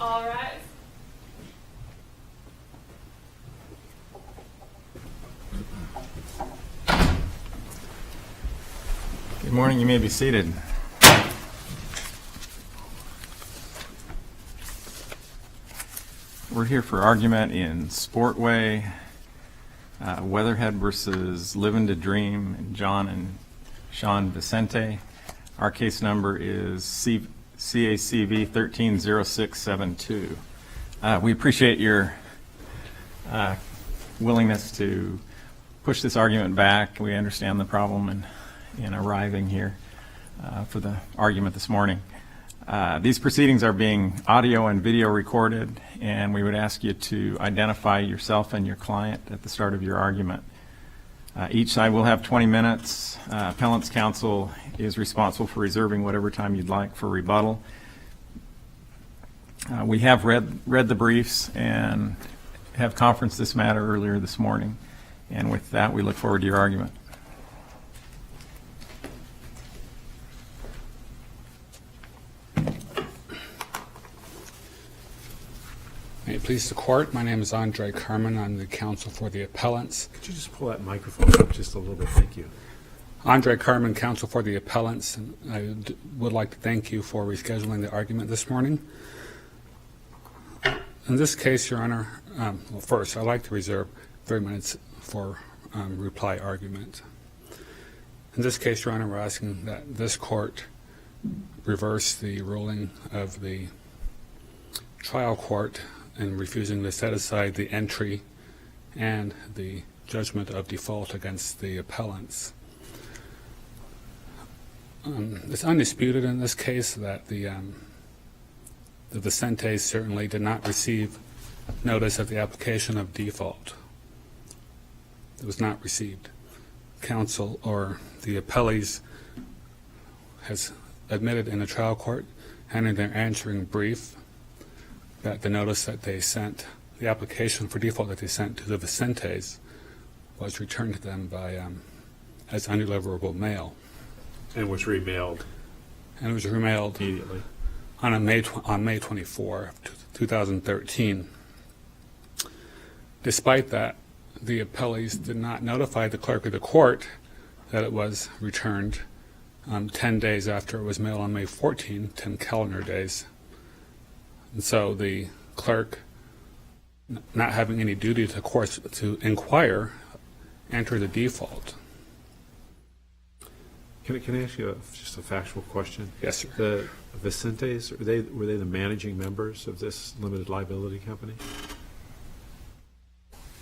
All rise. Good morning. You may be seated. We're here for argument in Sportway, Weatherhead versus Living to Dream, and John and Sean Vicente. Our case number is CACV 130672. We appreciate your willingness to push this argument back. We understand the problem in arriving here for the argument this morning. These proceedings are being audio and video recorded, and we would ask you to identify yourself and your client at the start of your argument. Each side will have 20 minutes. Appellant's counsel is responsible for reserving whatever time you'd like for rebuttal. We have read the briefs and have conferenced this matter earlier this morning. And with that, we look forward to your argument. May it please the court, my name is Andre Carmen. I'm the counsel for the appellants. Could you just pull that microphone up just a little bit? Thank you. Andre Carmen, counsel for the appellants. And I would like to thank you for rescheduling the argument this morning. In this case, Your Honor, well, first, I'd like to reserve 30 minutes for reply argument. In this case, Your Honor, we're asking that this court reverse the ruling of the trial court in refusing to set aside the entry and the judgment of default against the appellants. It's undisputed in this case that the Vicentes certainly did not receive notice of the application of default. It was not received. Counsel or the appellees has admitted in the trial court and in their answering brief that the notice that they sent, the application for default that they sent to the Vicentes, was returned to them by as undeliverable mail. And was remailed And it was remailed immediately. on May 24, 2013. Despite that, the appellees did not notify the clerk of the court that it was returned 10 days after it was mailed on May 14, 10 calendar days. And so the clerk, not having any duty to, of course, to inquire, entered the default. Can I ask you just a factual question? Yes, sir. The Vicentes, were they the managing members of this limited liability company?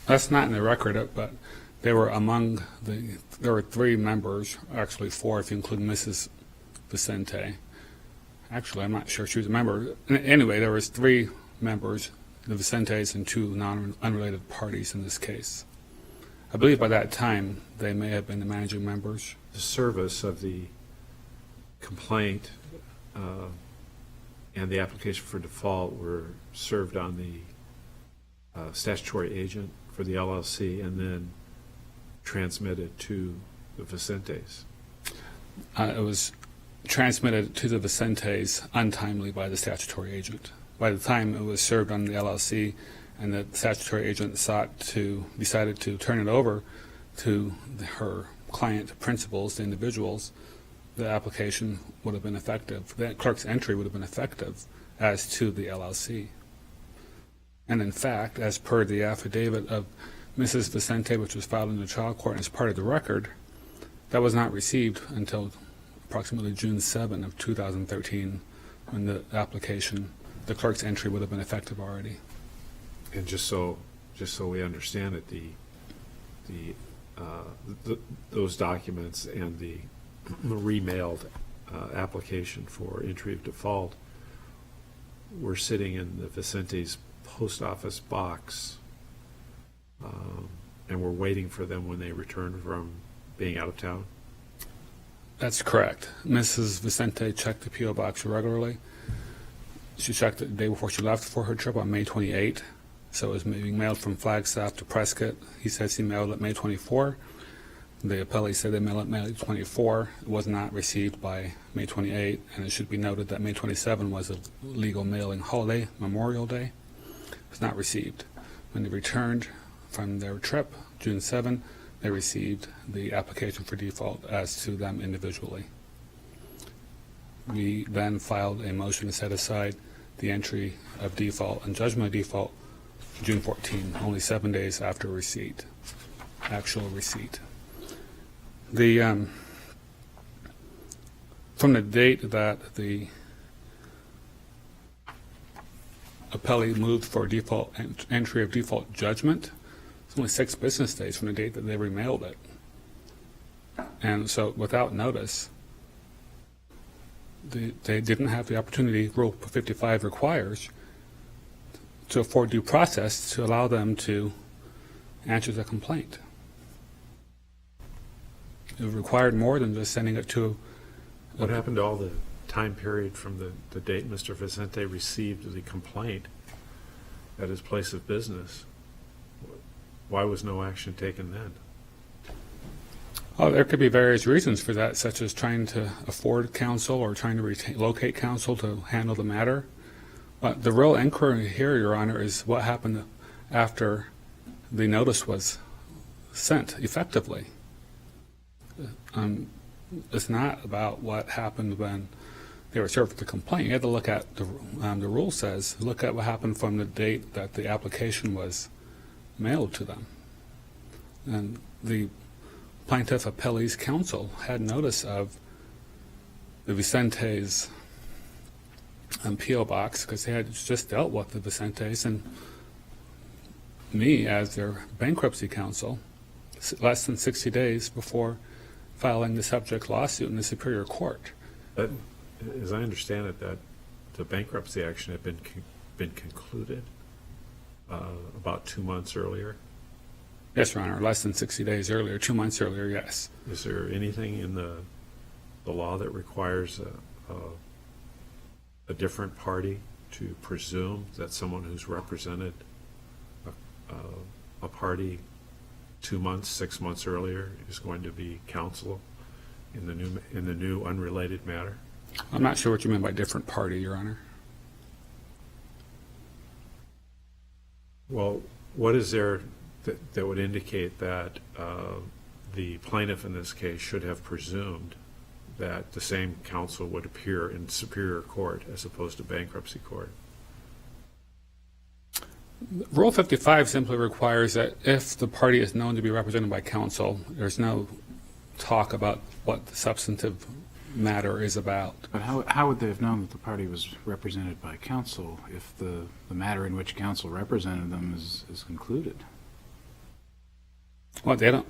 That's not in the record, but they were among there were 3 members, actually 4 if you include Mrs. Vicente. Actually, I'm not sure she was a member. Anyway, there was 3 members, the Vicentes and 2 unrelated parties in this case. I believe by that time they may have been the managing members. The service of the complaint and the application for default were served on the statutory agent for the LLC and then transmitted to the Vicentes. It was transmitted to the Vicentes untimely by the statutory agent. By the time it was served on the LLC and the statutory agent decided to turn it over to her client principals, the individuals, the application would have been effective. The clerk's entry would have been effective as to the LLC. And in fact, as per the affidavit of Mrs. Vicente, which was filed in the trial court as part of the record, that was not received until approximately June 7 of 2013, when the application, the clerk's entry would have been effective already. And just so we understand it, those documents and the remailed application for entry of default were sitting in the Vicentes' post office box, and we're waiting for them when they return from being out of town? That's correct. Mrs. Vicente checked the P.O. box regularly. She checked it the day before she left for her trip on May 28. So it was being mailed from Flagstaff to Prescott. He says he mailed it May 24. The appellee said they mailed it May 24. It was not received by May 28, and it should be noted that May 27 was a legal mailing holiday, Memorial Day. It was not received. When they returned from their trip, June 7, they received the application for default as to them individually. We then filed a motion to set aside the entry of default and judgment of default June 14, only 7 days after receipt, actual receipt. From the date that the appellee moved for default entry of default judgment, it's only 6 business days from the date that they remailed it. And so without notice, they didn't have the opportunity Rule 55 requires to afford due process to allow them to answer the complaint. It required more than just sending it to. What happened to all the time period from the date Mr. Vicente received the complaint at his place of business? Why was no action taken then? Oh, there could be various reasons for that, such as trying to afford counsel or trying to locate counsel to handle the matter. But the real inquiry here, Your Honor, is what happened after the notice was sent effectively. It's not about what happened when they were served with the complaint. You have to look at the rule says, look at what happened from the date that the application was mailed to them. And the plaintiff appellee's counsel had notice of the Vicente's P.O. box because they had just dealt with the Vicentes, and me as their bankruptcy counsel less than 60 days before filing the subject lawsuit in the Superior Court. But as I understand it, that the bankruptcy action had been concluded about 2 months earlier. Yes, Your Honor, less than 60 days earlier, 2 months earlier, yes. Is there anything in the law that requires a different party to presume that someone who's represented a party 2 months, 6 months earlier is going to be counsel in the new unrelated matter? I'm not sure what you mean by different party, Your Honor. Well, what is there that would indicate that the plaintiff in this case should have presumed that the same counsel would appear in Superior Court as opposed to bankruptcy court? Rule 55 simply requires that if the party is known to be represented by counsel, there's no talk about what the substantive matter is about. But how would they have known that the party was represented by counsel if the matter in which counsel represented them is concluded? Well, they don't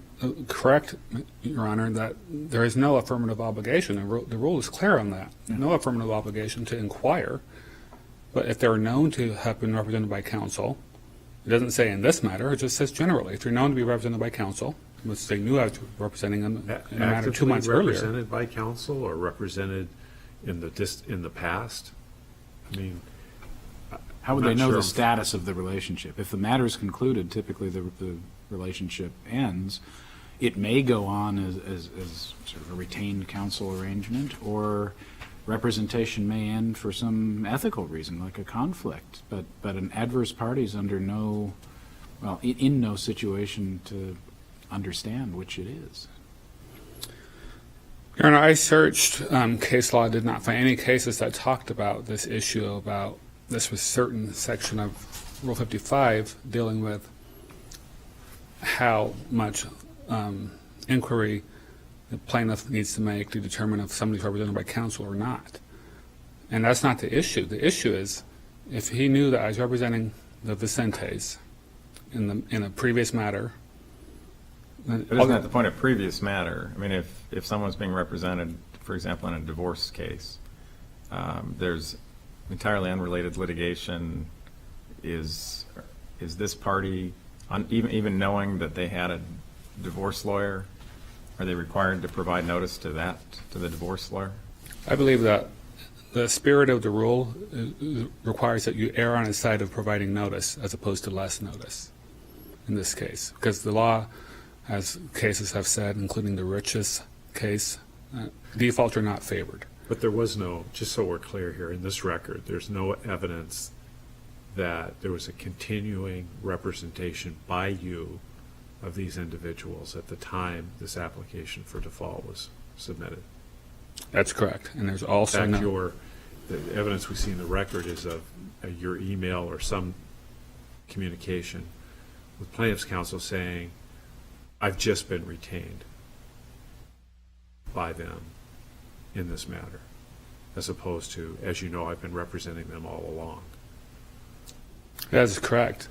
correct, Your Honor, that there is no affirmative obligation. The rule is clear on that. No affirmative obligation to inquire. But if they're known to have been represented by counsel, it doesn't say in this matter, it just says generally. If they're known to be represented by counsel, which they knew I was representing them in a matter 2 months earlier. Represented by counsel or represented in the past? I mean, How would they know the status of the relationship? If the matter is concluded, typically the relationship ends. It may go on as sort of a retained counsel arrangement, or representation may end for some ethical reason, like a conflict. But an adverse party is under in no situation to understand which it is. Your Honor, I searched case law, did not find any cases that talked about this issue, about this was certain section of Rule 55 dealing with how much inquiry the plaintiff needs to make to determine if somebody's represented by counsel or not. And that's not the issue. The issue is if he knew that I was representing the Vicentes in a previous matter. But isn't that the point of previous matter? I mean, if someone's being represented, for example, in a divorce case, there's entirely unrelated litigation. Is this party, even knowing that they had a divorce lawyer, are they required to provide notice to the divorce lawyer? I believe that the spirit of the rule requires that you err on the side of providing notice as opposed to less notice in this case, because the law as cases have said, including the Riches case, defaults are not favored. But there was no, just so we're clear here, in this record, there's no evidence that there was a continuing representation by you of these individuals at the time this application for default was submitted. That's correct. And there's also In fact, no, the evidence we see in the record is of your email or some communication with plaintiff's counsel saying, I've just been retained by them in this matter, as opposed to, as you know, I've been representing them all along. that is correct.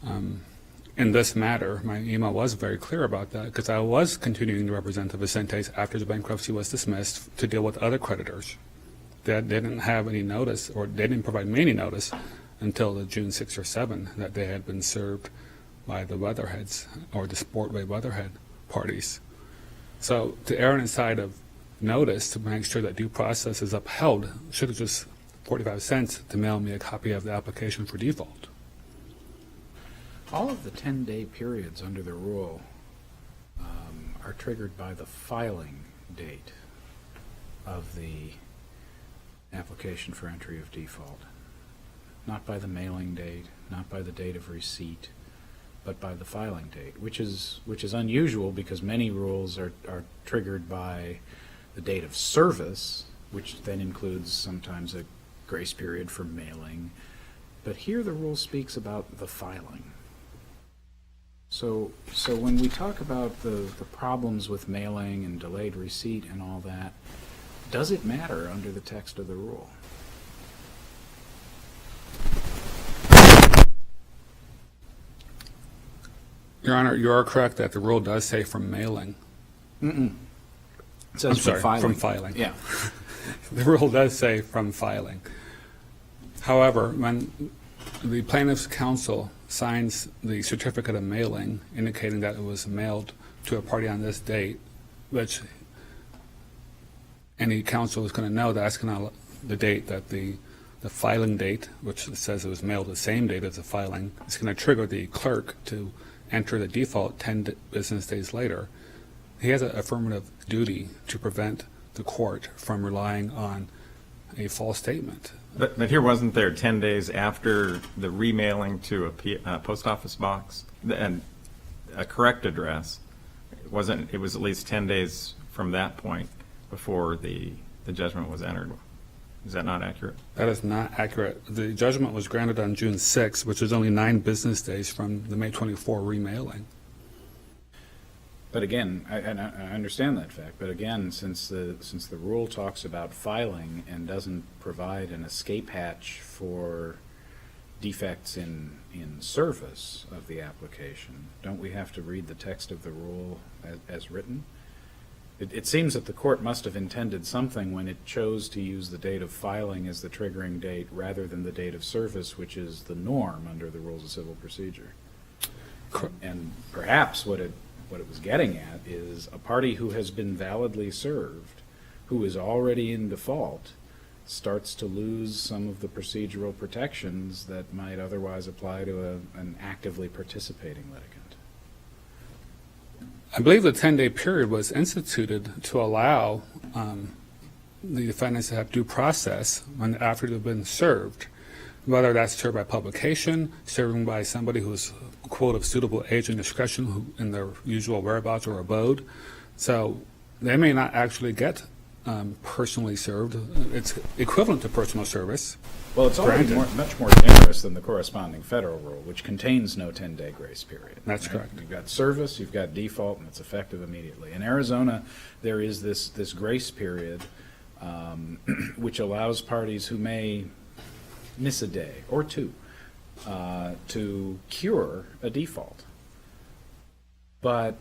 In this matter, my email was very clear about that because I was continuing to represent the Vicentes after the bankruptcy was dismissed to deal with other creditors. They didn't have any notice, or they didn't provide me any notice until the June 6 or 7 that they had been served by the Weatherheads or the Sportway Weatherhead parties. So to err on the side of notice to make sure that due process is upheld should have just 45 cents to mail me a copy of the application for default. All of the 10-day periods under the rule are triggered by the filing date of the application for entry of default, not by the mailing date, not by the date of receipt, but by the filing date, which is unusual because many rules are triggered by the date of service, which then includes sometimes a grace period for mailing. But here the rule speaks about the filing. So when we talk about the problems with mailing and delayed receipt and all that, does it matter under the text of the rule? Your Honor, you are correct that the rule does say from mailing. It says I'm sorry, filing. from filing. Yeah. The rule does say from filing. However, when the plaintiff's counsel signs the certificate of mailing indicating that it was mailed to a party on this date, which any counsel is going to know that's going to the date that the filing date, which says it was mailed the same date as the filing, is going to trigger the clerk to enter the default 10 business days later. He has an affirmative duty to prevent the court from relying on a false statement. But here, wasn't there 10 days after the remailing to a post office box and a correct address? It was at least 10 days from that point before the judgment was entered. Is that not accurate? That is not accurate. The judgment was granted on June 6, which is only 9 business days from the May 24 remailing. But again, I understand that fact, but again, since the rule talks about filing and doesn't provide an escape hatch for defects in service of the application, don't we have to read the text of the rule as written? It seems that the court must have intended something when it chose to use the date of filing as the triggering date rather than the date of service, which is the norm under the rules of civil procedure. And perhaps what it was getting at is a party who has been validly served, who is already in default, starts to lose some of the procedural protections that might otherwise apply to an actively participating litigant. I believe the 10-day period was instituted to allow the defendants to have due process after they've been served, whether that's served by publication, serving by somebody who's, quote, of suitable age and discretion in their usual whereabouts or abode. So they may not actually get personally served. It's equivalent to personal service. Well, it's already Granted. much more generous than the corresponding federal rule, which contains no 10-day grace period. That's right? correct. You've got service, you've got default, and it's effective immediately. In Arizona, there is this grace period which allows parties who may miss a day or two to cure a default. But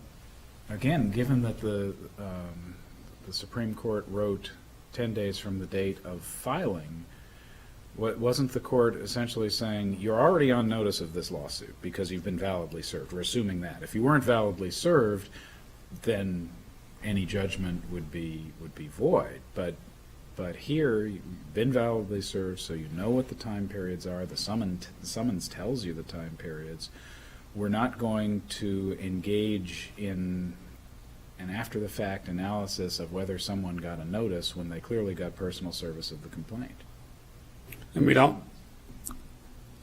again, given that the Supreme Court wrote 10 days from the date of filing, wasn't the court essentially saying, you're already on notice of this lawsuit because you've been validly served? We're assuming that. If you weren't validly served, then any judgment would be void. But here, you've been validly served, so you know what the time periods are. The summons tells you the time periods. we're not going to engage in an after-the-fact analysis of whether someone got a notice when they clearly got personal service of the complaint. And we don't,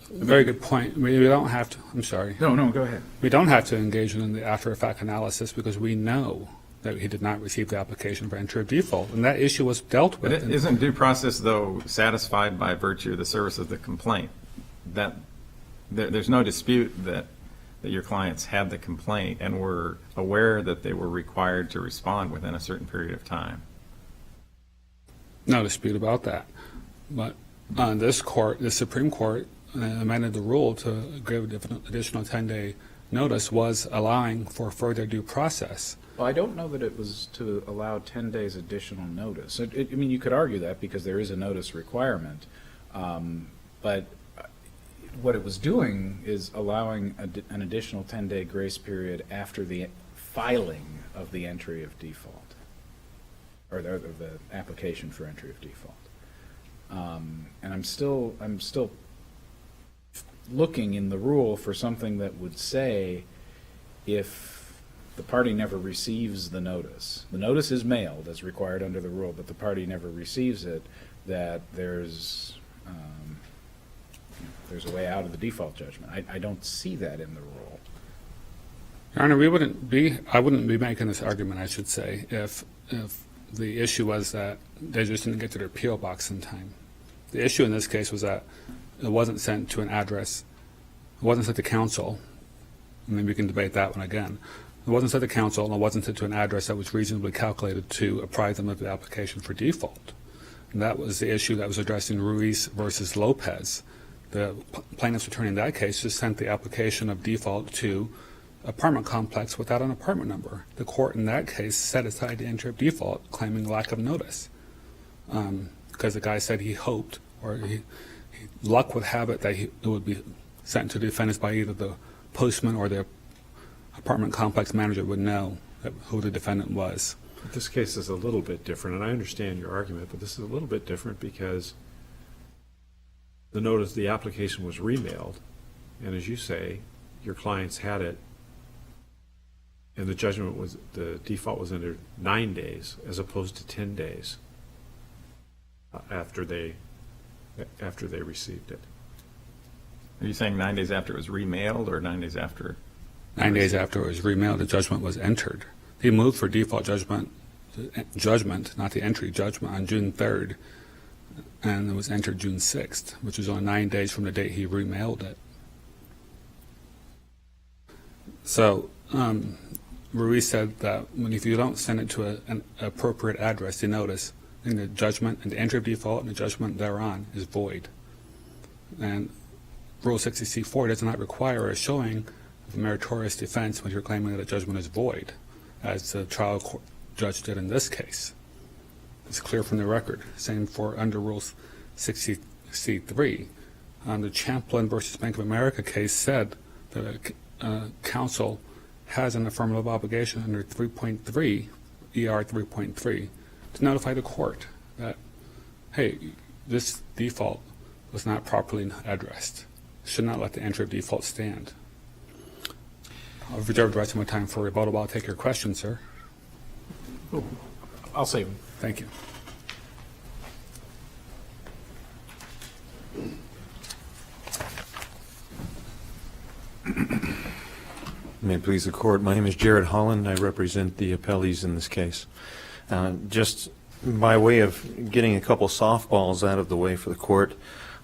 a very good point. We don't have to, I'm sorry. No, go ahead. We don't have to engage in the after-the-fact analysis because we know that he did not receive the application for entry of default, and that issue was dealt with. But isn't due process, though, satisfied by virtue of the service of the complaint? That there's no dispute that your clients had the complaint and were aware that they were required to respond within a certain period of time. No dispute about that. But this court, the Supreme Court, amended the rule to give additional 10-day notice, was allowing for further due process. Well, I don't know that it was to allow 10 days additional notice. I mean, you could argue that because there is a notice requirement, but what it was doing is allowing an additional 10-day grace period after the filing of the entry of default, or the application for entry of default. And I'm still looking in the rule for something that would say if the party never receives the notice is mailed as required under the rule, but the party never receives it, that there's a way out of the default judgment. I don't see that in the rule. Your Honor, I wouldn't be making this argument, I should say, if the issue was that they just didn't get to their P.O. box in time. The issue in this case was that it wasn't sent to an address, it wasn't sent to counsel, and maybe we can debate that one again. It wasn't sent to counsel, and it wasn't sent to an address that was reasonably calculated to apprise them of the application for default. And that was the issue that was addressed in Ruiz versus Lopez. The plaintiff's attorney in that case just sent the application of default to apartment complex without an apartment number. The court in that case set aside the entry of default, claiming lack of notice, because the guy said he hoped, or luck would have it, that it would be sent to the defendants by either the postman or the apartment complex manager would know who the defendant was. But this case is a little bit different, and I understand your argument, but this is a little bit different because the application was remailed, and as you say, your clients had it, and the default was under 9 days as opposed to 10 days after they received it. Are you saying 9 days after it was remailed, or 9 days after? 9 days after it was remailed, the judgment was entered. He moved for default judgment, not the entry, judgment on June 3rd, and it was entered June 6th, which is on 9 days from the date he remailed it. So Ruiz said that if you don't send it to an appropriate address, the notice, then the judgment and the entry of default and the judgment thereon is void. And Rule 60C4 does not require a showing of a meritorious defense when you're claiming that a judgment is void, as the trial court judge did in this case. It's clear from the record. Same for under Rule 60C3. The Champlin versus Bank of America case said that counsel has an affirmative obligation under 3.3, ER 3.3, to notify the court that, hey, this default was not properly addressed. Should not let the entry of default stand. I've reserved the rest of my time for rebuttal, but I'll take your question, sir. I'll save them. Thank you. May it please the court. My name is Jared Holland. I represent the appellees in this case. Just by way of getting a couple softballs out of the way for the court,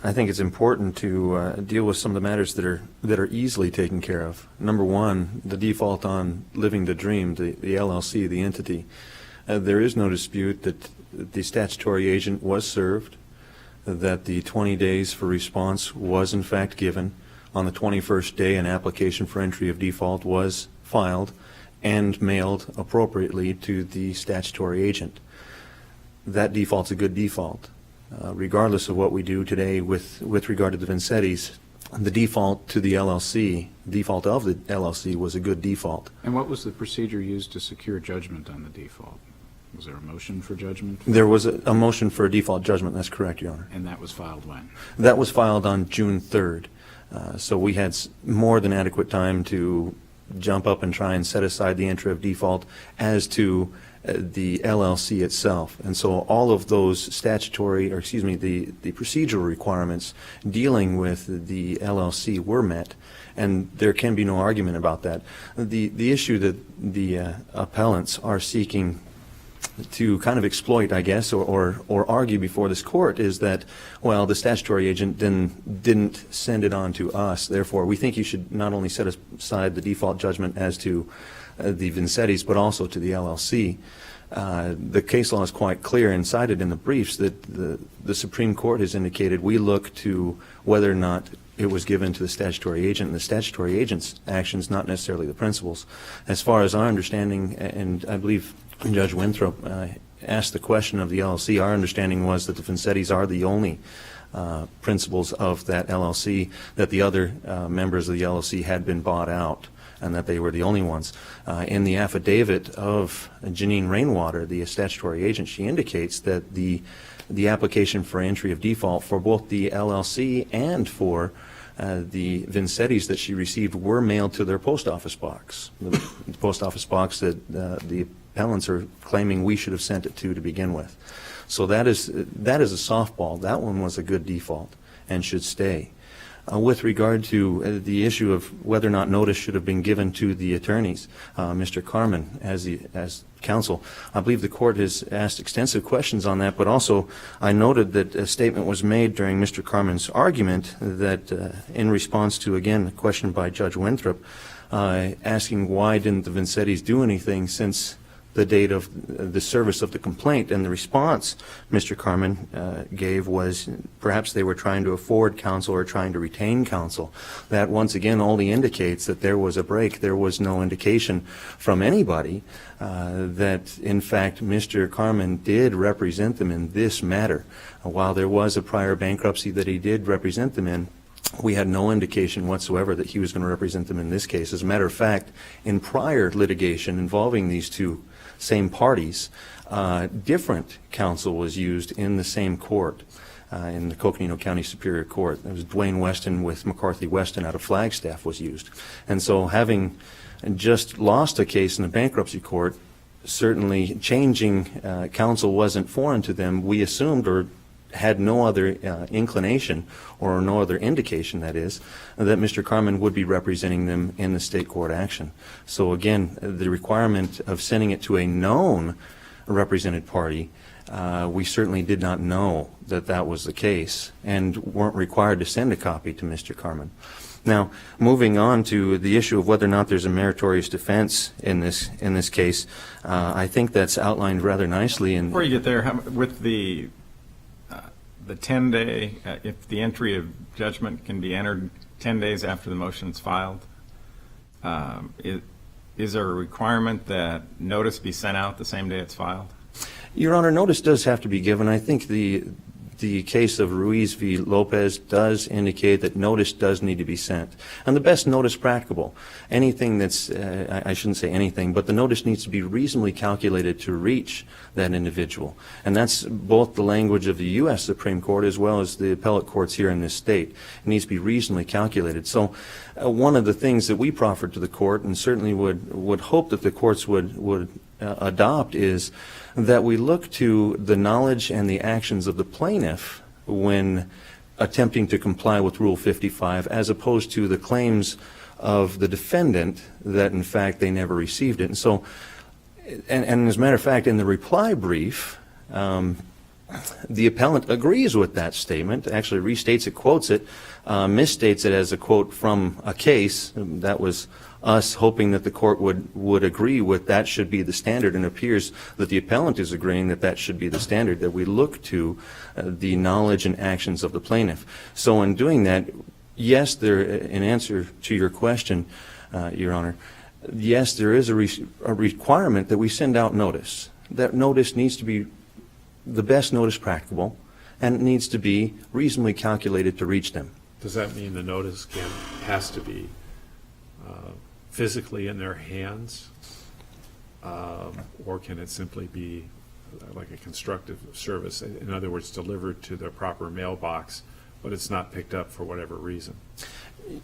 I think it's important to deal with some of the matters that are easily taken care of. Number one, the default on Living the Dream, the LLC, the entity. There is no dispute that the statutory agent was served, that the 20 days for response was in fact given. On the 21st day, an application for entry of default was filed and mailed appropriately to the statutory agent. That default's a good default. Regardless of what we do today with regard to the Vincettis, the default to the LLC, default of the LLC was a good default. And what was the procedure used to secure judgment on the default? Was there a motion for judgment? There was a motion for a default judgment, that's correct, Your Honor. And that was filed when? That was filed on June 3rd. So we had more than adequate time to jump up and try and set aside the entry of default as to the LLC itself. And so all of those statutory, or excuse me, the procedural requirements dealing with the LLC were met, and there can be no argument about that. The issue that the appellants are seeking to kind of exploit, I guess, or argue before this court is that, well, the statutory agent didn't send it on to us. Therefore, we think you should not only set aside the default judgment as to the Vincettis, but also to the LLC. The case law is quite clear and cited in the briefs that the Supreme Court has indicated we look to whether or not it was given to the statutory agent, and the statutory agent's actions, not necessarily the principals. As far as our understanding, and I believe Judge Winthrop asked the question of the LLC, our understanding was that the Vincettis are the only principals of that LLC, that the other members of the LLC had been bought out, and that they were the only ones. In the affidavit of Janine Rainwater, the statutory agent, she indicates that the application for entry of default for both the LLC and for the Vincettis that she received were mailed to their post office box, the post office box that the appellants are claiming we should have sent it to begin with. So that is a softball. That one was a good default and should stay. With regard to the issue of whether or not notice should have been given to the attorneys, Mr. Carmen, as counsel, I believe the court has asked extensive questions on that, but also I noted that a statement was made during Mr. Carmen's argument that in response to, again, a question by Judge Winthrop, asking why didn't the Vincettis do anything since the date of the service of the complaint, and the response Mr. Carmen gave was perhaps they were trying to afford counsel or trying to retain counsel. That once again only indicates that there was a break. There was no indication from anybody that in fact Mr. Carmen did represent them in this matter. While there was a prior bankruptcy that he did represent them in, we had no indication whatsoever that he was going to represent them in this case. As a matter of fact, in prior litigation involving these two same parties, different counsel was used in the same court, in the Coconino County Superior Court. It was Dwayne Weston with McCarthy Weston out of Flagstaff was used. And so having just lost a case in the bankruptcy court, certainly changing counsel wasn't foreign to them. We assumed or had no other inclination or no other indication, that is, that Mr. Carmen would be representing them in the state court action. So again, the requirement of sending it to a known represented party, we certainly did not know that that was the case and weren't required to send a copy to Mr. Carmen. Now, moving on to the issue of whether or not there's a meritorious defense in this case, I think that's outlined rather nicely. Before you get there, with the 10-day, if the entry of judgment can be entered 10 days after the motion is filed, is there a requirement that notice be sent out the same day it's filed? Your Honor, notice does have to be given. I think the case of Ruiz v. Lopez does indicate that notice does need to be sent. And the best notice practicable. Anything that's, I shouldn't say anything, but the notice needs to be reasonably calculated to reach that individual. And that's both the language of the U.S. Supreme Court as well as the appellate courts here in this state. It needs to be reasonably calculated. So one of the things that we proffered to the court and certainly would hope that the courts would adopt is that we look to the knowledge and the actions of the plaintiff when attempting to comply with Rule 55 as opposed to the claims of the defendant that in fact they never received it. And so, and as a matter of fact, in the reply brief, the appellant agrees with that statement, actually restates it, quotes it, misstates it as a quote from a case. That was us hoping that the court would agree with that should be the standard, and it appears that the appellant is agreeing that that should be the standard, that we look to the knowledge and actions of the plaintiff. So in doing that, yes, in answer to your question, Your Honor, yes, there is a requirement that we send out notice. That notice needs to be the best notice practicable, and it needs to be reasonably calculated to reach them. Does that mean the notice has to be physically in their hands, or can it simply be like a constructive service, in other words, delivered to the proper mailbox, but it's not picked up for whatever reason.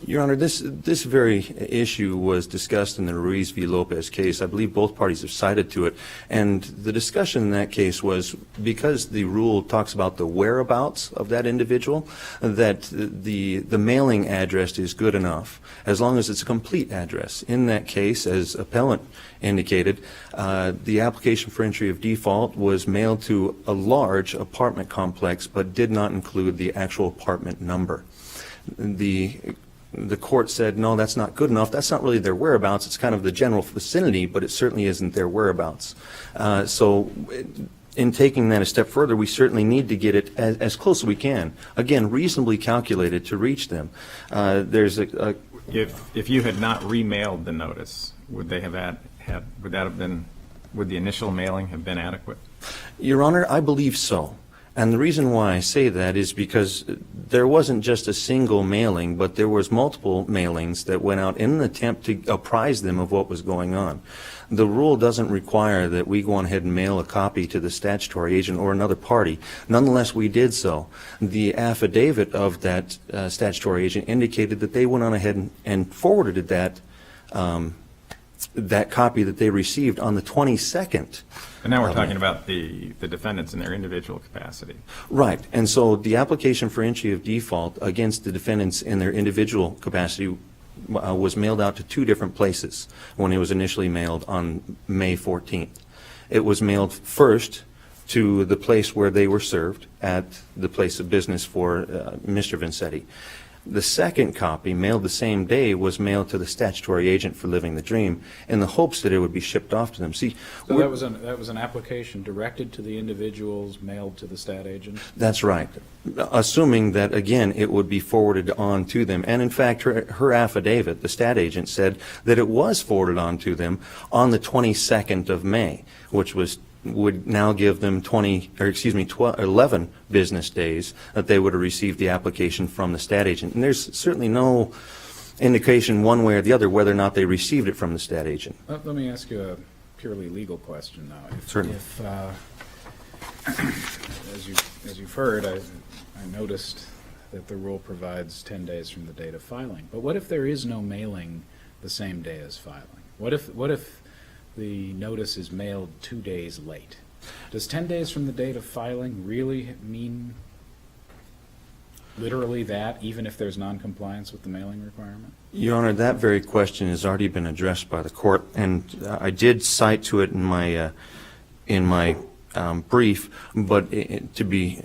Your Honor, this very issue was discussed in the Ruiz v. Lopez case. I believe both parties have cited to it. And the discussion in that case was because the rule talks about the whereabouts of that individual, that the mailing address is good enough as long as it's a complete address. In that case, as appellant indicated, the application for entry of default was mailed to a large apartment complex but did not include the actual apartment number. The court said, no, that's not good enough. That's not really their whereabouts. It's kind of the general vicinity, but it certainly isn't their whereabouts. So in taking that a step further, we certainly need to get it as close as we can. Again, reasonably calculated to reach them. There's If you had not remailed the notice, would the initial mailing have been adequate? Your Honor, I believe so. And the reason why I say that is because there wasn't just a single mailing, but there was multiple mailings that went out in an attempt to apprise them of what was going on. The rule doesn't require that we go on ahead and mail a copy to the statutory agent or another party. Nonetheless, we did so. The affidavit of that statutory agent indicated that they went on ahead and forwarded that copy that they received on the 22nd. And now we're talking about the defendants in their individual capacity. Right. And so the application for entry of default against the defendants in their individual capacity was mailed out to two different places when it was initially mailed on May 14th. It was mailed first to the place where they were served at the place of business for Mr. Vincetti. The second copy, mailed the same day, was mailed to the statutory agent for Living the Dream in the hopes that it would be shipped off to them. See, So that was an application directed to the individuals, mailed to the stat agent? that's right. Assuming that, again, it would be forwarded on to them. And in fact, her affidavit, the stat agent, said that it was forwarded on to them on the 22nd of May, which would now give them 11 business days that they would have received the application from the stat agent. And there's certainly no indication one way or the other whether or not they received it from the stat agent. Let me ask you a purely legal question now. Certainly. As you've heard, I noticed that the rule provides 10 days from the date of filing. But what if there is no mailing the same day as filing? What if the notice is mailed 2 days late? Does 10 days from the date of filing really mean literally that, even if there's noncompliance with the mailing requirement? Your Honor, that very question has already been addressed by the court, and I did cite to it in my brief, but to be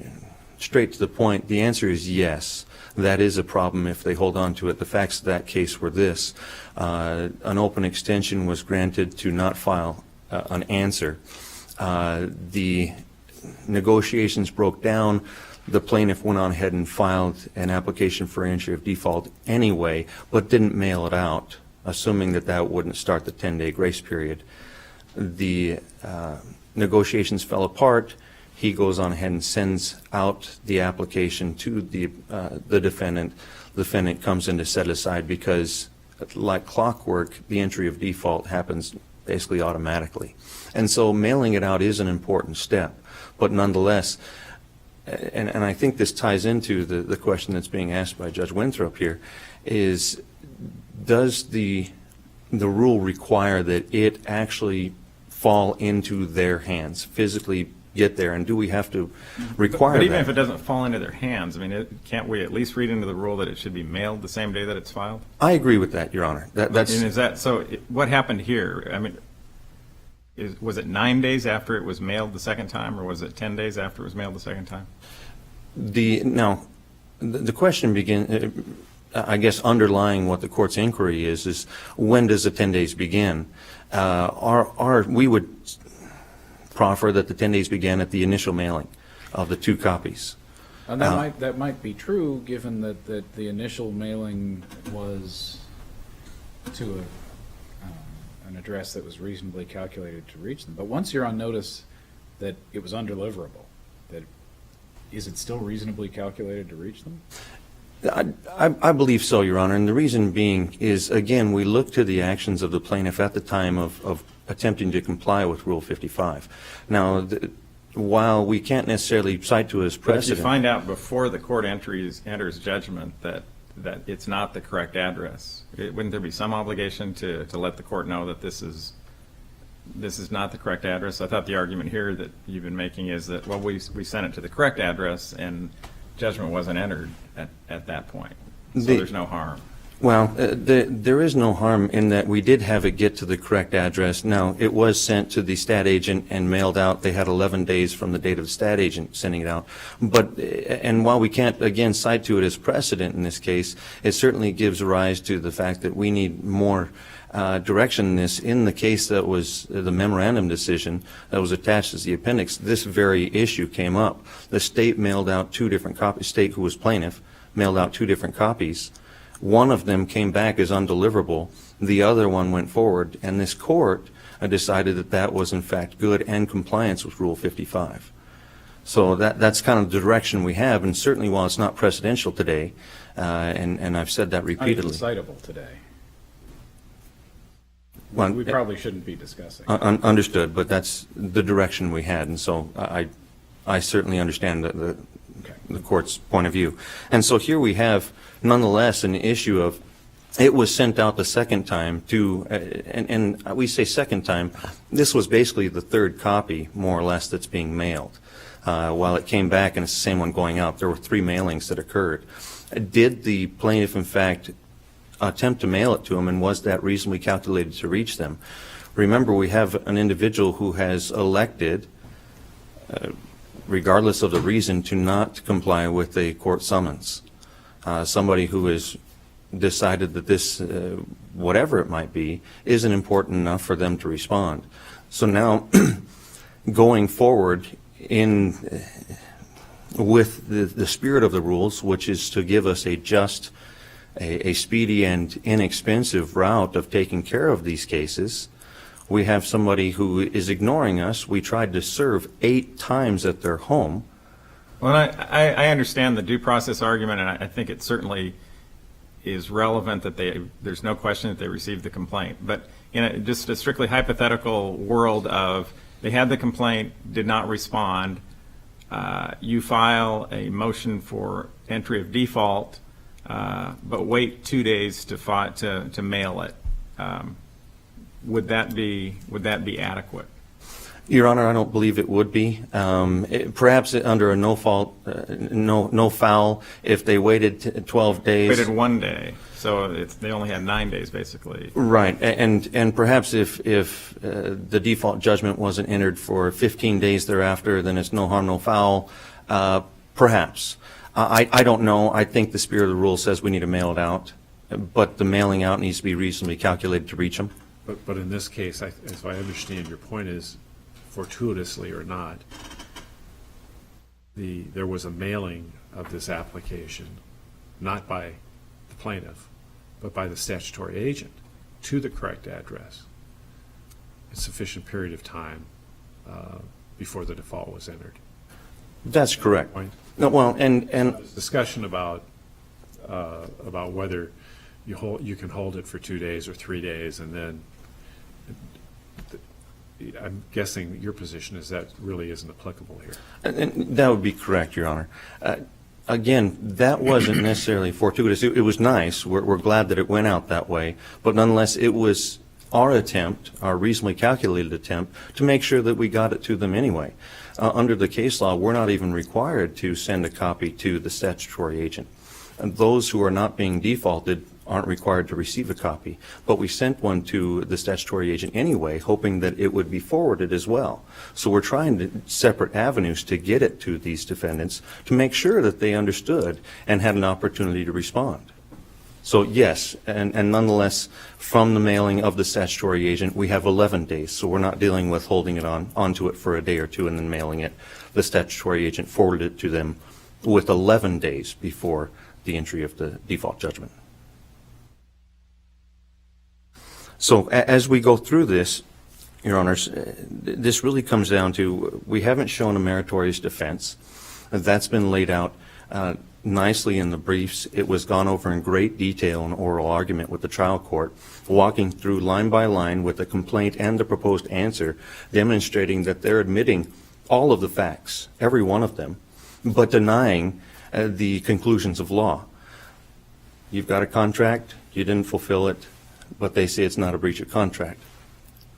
straight to the point, the answer is yes. That is a problem if they hold on to it. The facts of that case were this. An open extension was granted to not file an answer. The negotiations broke down. The plaintiff went on ahead and filed an application for entry of default anyway, but didn't mail it out, assuming that that wouldn't start the 10-day grace period. The negotiations fell apart. He goes on ahead and sends out the application to the defendant. The defendant comes in to set it aside because, like clockwork, the entry of default happens basically automatically. And so mailing it out is an important step. But nonetheless, and I think this ties into the question that's being asked by Judge Winthrop here, is does the rule require that it actually fall into their hands, physically get there, and do we have to require that? But even if it doesn't fall into their hands, I mean, can't we at least read into the rule that it should be mailed the same day that it's filed? I agree with that, Your Honor. And is that so? What happened here? I mean, was it 9 days after it was mailed the second time, or was it 10 days after it was mailed the second time? Now, the question begins, I guess, underlying what the court's inquiry is when does the 10 days begin? We would proffer that the 10 days began at the initial mailing of the two copies. And that might be true, given that the initial mailing was to an address that was reasonably calculated to reach them. But once you're on notice that it was undeliverable, is it still reasonably calculated to reach them? I believe so, Your Honor, and the reason being is, again, we look to the actions of the plaintiff at the time of attempting to comply with Rule 55. Now, while we can't necessarily cite to as But if you precedent. find out before the court enters judgment that it's not the correct address, wouldn't there be some obligation to let the court know that this is not the correct address? I thought the argument here that you've been making is that, well, we sent it to the correct address and judgment wasn't entered at that point, so there's no harm. Well, there is no harm in that we did have it get to the correct address. Now, it was sent to the stat agent and mailed out. They had 11 days from the date of the stat agent sending it out. But, and while we can't, again, cite to it as precedent in this case, it certainly gives rise to the fact that we need more direction in this. In the case that was the memorandum decision that was attached as the appendix, this very issue came up. The state mailed out 2 different copies. State, who was plaintiff, mailed out 2 different copies. One of them came back as undeliverable. The other one went forward, and this court decided that that was in fact good and compliance with Rule 55. So that's kind of the direction we have, and certainly while it's not precedential today, and I've said that Not even repeatedly. citable today. Well, We probably shouldn't be discussing. Understood, but that's the direction we had, and so I certainly understand the court's point of view. And so here we have, nonetheless, an issue of, it was sent out the second time to, and we say second time, this was basically the 3rd copy, more or less, that's being mailed. While it came back and it's the same one going out, there were 3 mailings that occurred. Did the plaintiff, in fact, attempt to mail it to them, and was that reasonably calculated to reach them? Remember, we have an individual who has elected, regardless of the reason, to not comply with a court summons. Somebody who has decided that this, whatever it might be, isn't important enough for them to respond. So now, going forward with the spirit of the rules, which is to give us a just, a speedy and inexpensive route of taking care of these cases, we have somebody who is ignoring us. We tried to serve 8 times at their home. Well, I understand the due process argument, and I think it certainly is relevant that there's no question that they received the complaint. But in just a strictly hypothetical world of they had the complaint, did not respond, you file a motion for entry of default, but wait 2 days to mail it. Would that be adequate? Your Honor, I don't believe it would be. Perhaps under a no foul, if they waited 12 days. Waited 1 day, so they only had 9 days basically. Right, and perhaps if the default judgment wasn't entered for 15 days thereafter, then it's no harm, no foul. Perhaps. I don't know. I think the spirit of the rule says we need to mail it out, but the mailing out needs to be reasonably calculated to reach them. But in this case, as I understand your point is, fortuitously or not, there was a mailing of this application, not by the plaintiff, but by the statutory agent to the correct address. A sufficient period of time before the default was entered. That's correct. Point. No, well, and Discussion about whether you can hold it for 2 days or 3 days, and then I'm guessing your position is that really isn't applicable here. And that would be correct, Your Honor. Again, that wasn't necessarily fortuitous. It was nice. We're glad that it went out that way. But nonetheless, it was our attempt, our reasonably calculated attempt, to make sure that we got it to them anyway. Under the case law, we're not even required to send a copy to the statutory agent. And those who are not being defaulted aren't required to receive a copy. But we sent one to the statutory agent anyway, hoping that it would be forwarded as well. So we're trying separate avenues to get it to these defendants to make sure that they understood and had an opportunity to respond. So yes, and nonetheless, from the mailing of the statutory agent, we have 11 days. So we're not dealing with holding it onto it for a day or two and then mailing it. The statutory agent forwarded it to them with 11 days before the entry of the default judgment. So as we go through this, Your Honors, this really comes down to we haven't shown a meritorious defense. That's been laid out nicely in the briefs. It was gone over in great detail in oral argument with the trial court, walking through line by line with the complaint and the proposed answer, demonstrating that they're admitting all of the facts, every one of them, but denying the conclusions of law. You've got a contract, you didn't fulfill it, but they say it's not a breach of contract,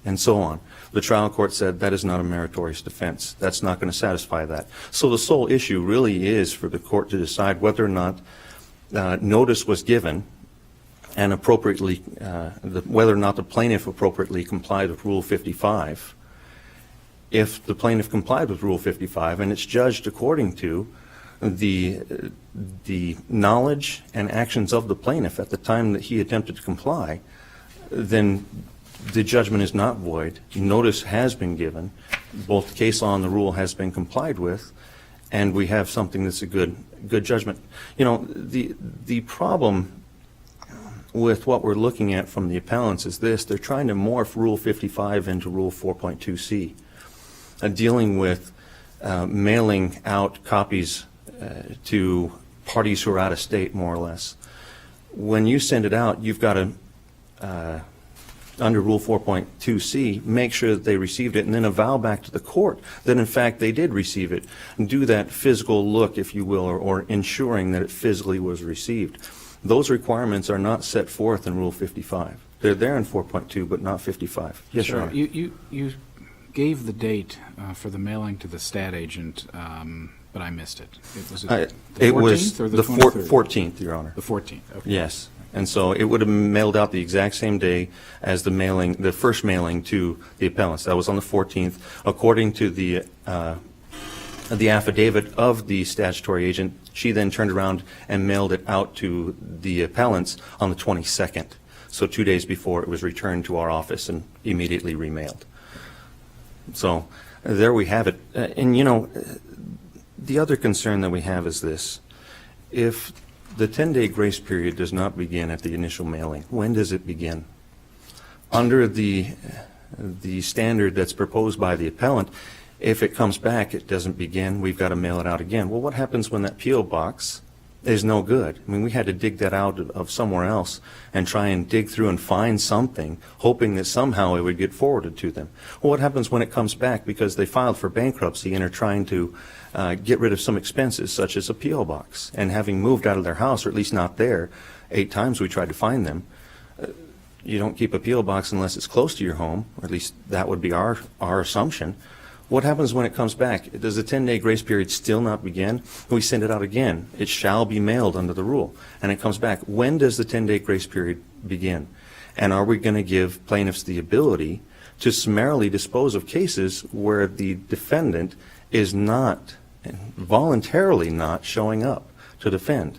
and so on. The trial court said that is not a meritorious defense. That's not going to satisfy that. So the sole issue really is for the court to decide whether or not notice was given and appropriately, whether or not the plaintiff appropriately complied with Rule 55. If the plaintiff complied with Rule 55 and it's judged according to the knowledge and actions of the plaintiff at the time that he attempted to comply, then the judgment is not void. Notice has been given. Both the case law and the rule has been complied with, and we have something that's a good judgment. You know, the problem with what we're looking at from the appellants is this: they're trying to morph Rule 55 into Rule 4.2c, dealing with mailing out copies to parties who are out of state, more or less. When you send it out, you've got to, under Rule 4.2c, make sure that they received it and then avow back to the court that in fact they did receive it. And do that physical look, if you will, or ensuring that it physically was received. Those requirements are not set forth in Rule 55. They're there in 4.2, but not 55. Yes, Your Sure. Honor. You gave the date for the mailing to the stat agent, but I missed it. Was it the 14th was or the the 23rd? 14th, Your Honor. The 14th, okay. Yes. And so it would have been mailed out the exact same day as the first mailing to the appellants. That was on the 14th. According to the affidavit of the statutory agent, she then turned around and mailed it out to the appellants on the 22nd. So 2 days before it was returned to our office and immediately remailed. So there we have it. And you know, the other concern that we have is this: if the 10-day grace period does not begin at the initial mailing, when does it begin? Under the standard that's proposed by the appellant, if it comes back, it doesn't begin, we've got to mail it out again. Well, what happens when that P.O. box is no good? I mean, we had to dig that out of somewhere else and try and dig through and find something, hoping that somehow it would get forwarded to them. Well, what happens when it comes back because they filed for bankruptcy and are trying to get rid of some expenses, such as a P.O. box, and having moved out of their house, or at least not there, 8 times we tried to find them. You don't keep a P.O. box unless it's close to your home, or at least that would be our assumption. What happens when it comes back? Does the 10-day grace period still not begin? We send it out again. It shall be mailed under the rule, and it comes back. When does the 10-day grace period begin? And are we going to give plaintiffs the ability to summarily dispose of cases where the defendant is not, voluntarily not, showing up to defend?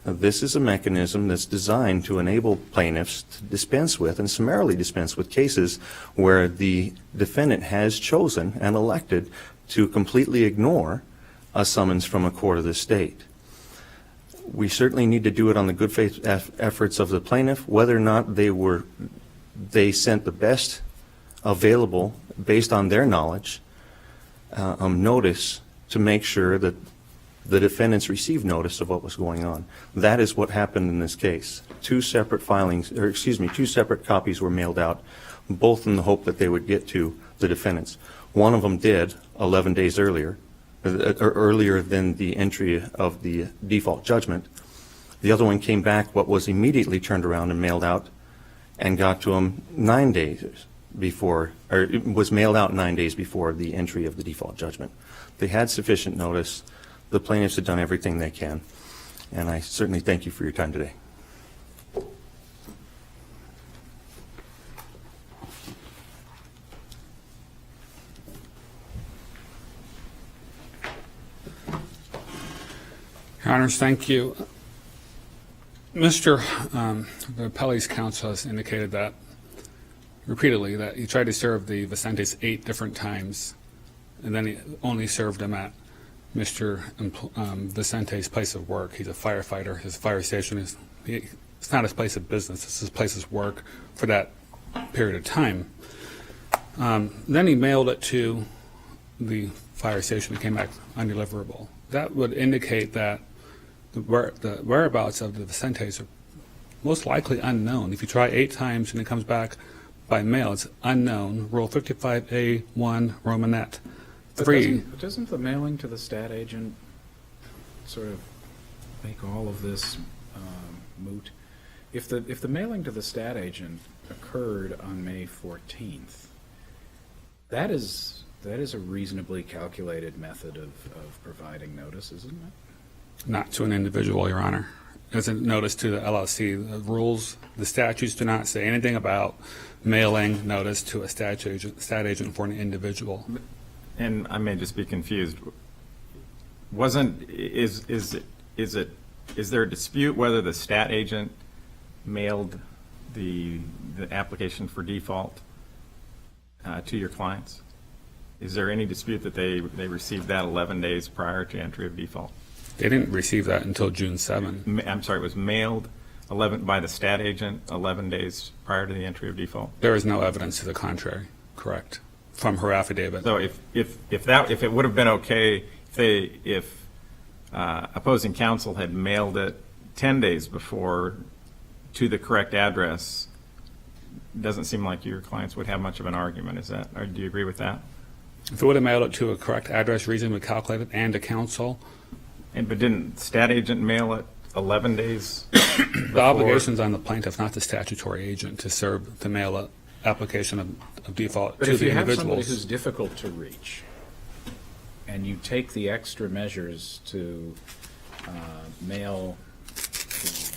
Now, this is a mechanism that's designed to enable plaintiffs to dispense with and summarily dispense with cases where the defendant has chosen and elected to completely ignore a summons from a court of the state. We certainly need to do it on the good faith efforts of the plaintiff, whether or not they sent the best available based on their knowledge notice to make sure that the defendants received notice of what was going on. That is what happened in this case. 2 separate copies were mailed out, both in the hope that they would get to the defendants. One of them did 11 days earlier, earlier than the entry of the default judgment. The other one came back, what was immediately turned around and mailed out, and got to them 9 days before, or it was mailed out 9 days before the entry of the default judgment. They had sufficient notice. The plaintiffs have done everything they can, and I certainly thank you for your time today. Your Honors, thank you. Mr. The appellee's counsel has indicated that repeatedly that he tried to serve the Vicentes 8 different times, and then he only served them at Mr. Vicente's place of work. He's a firefighter. His fire station it's not his place of business. It's his place of work for that period of time. Then he mailed it to the fire station. It came back undeliverable. That would indicate that the whereabouts of the Vicentes are most likely unknown. If you try 8 times and it comes back by mail, it's unknown. Rule 55A1 Romanette. But three. doesn't the mailing to the stat agent sort of make all of this moot? If the mailing to the stat agent occurred on May 14th, that is a reasonably calculated method of providing notice, isn't it? Not to an individual, Your Honor. As a notice to the LLC, the rules, the statutes do not say anything about mailing notice to a stat agent for an individual. And I may just be confused. Is there a dispute whether the stat agent mailed the application for default to your clients? Is there any dispute that they received that 11 days prior to entry of default? They didn't receive that until June 7. I'm sorry, it was mailed by the stat agent 11 days prior to the entry of default? There is no evidence to the contrary, correct, from her affidavit. So if it would have been okay if opposing counsel had mailed it 10 days before to the correct address, it doesn't seem like your clients would have much of an argument. Or do you agree with that? If it would have mailed it to a correct address, reasonably calculated, and to counsel, But didn't stat agent mail it 11 days? the obligation's on the plaintiff, not the statutory agent, to mail an application of default But to if the you have somebody individuals. who's difficult to reach, and you take the extra measures to mail the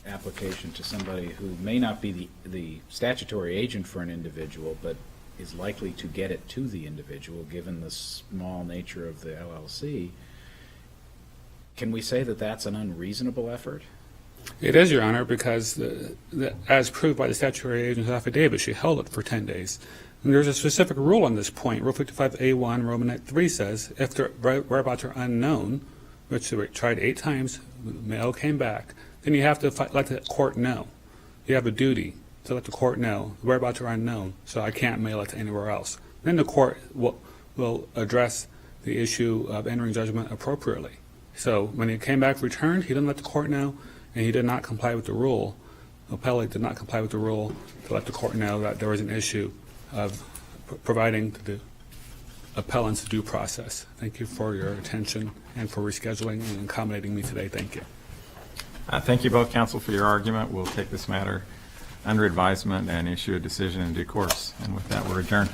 application to somebody who may not be the statutory agent for an individual, but is likely to get it to the individual, given the small nature of the LLC, can we say that that's an unreasonable effort? It is, Your Honor, because as proved by the statutory agent's affidavit, she held it for 10 days. And there's a specific rule on this point. Rule 55A1, Romanet 3 says, if the whereabouts are unknown, which they tried 8 times, the mail came back, then you have to let the court know. You have a duty to let the court know the whereabouts are unknown, so I can't mail it to anywhere else. Then the court will address the issue of entering judgment appropriately. So when it came back returned, he didn't let the court know, and he did not comply with the rule. Appellate did not comply with the rule to let the court know that there was an issue of providing to the appellant's due process. Thank you for your attention and for rescheduling and accommodating me today. Thank you. Thank you both, counsel, for your argument. We'll take this matter under advisement and issue a decision in due course. And with that, we're adjourned.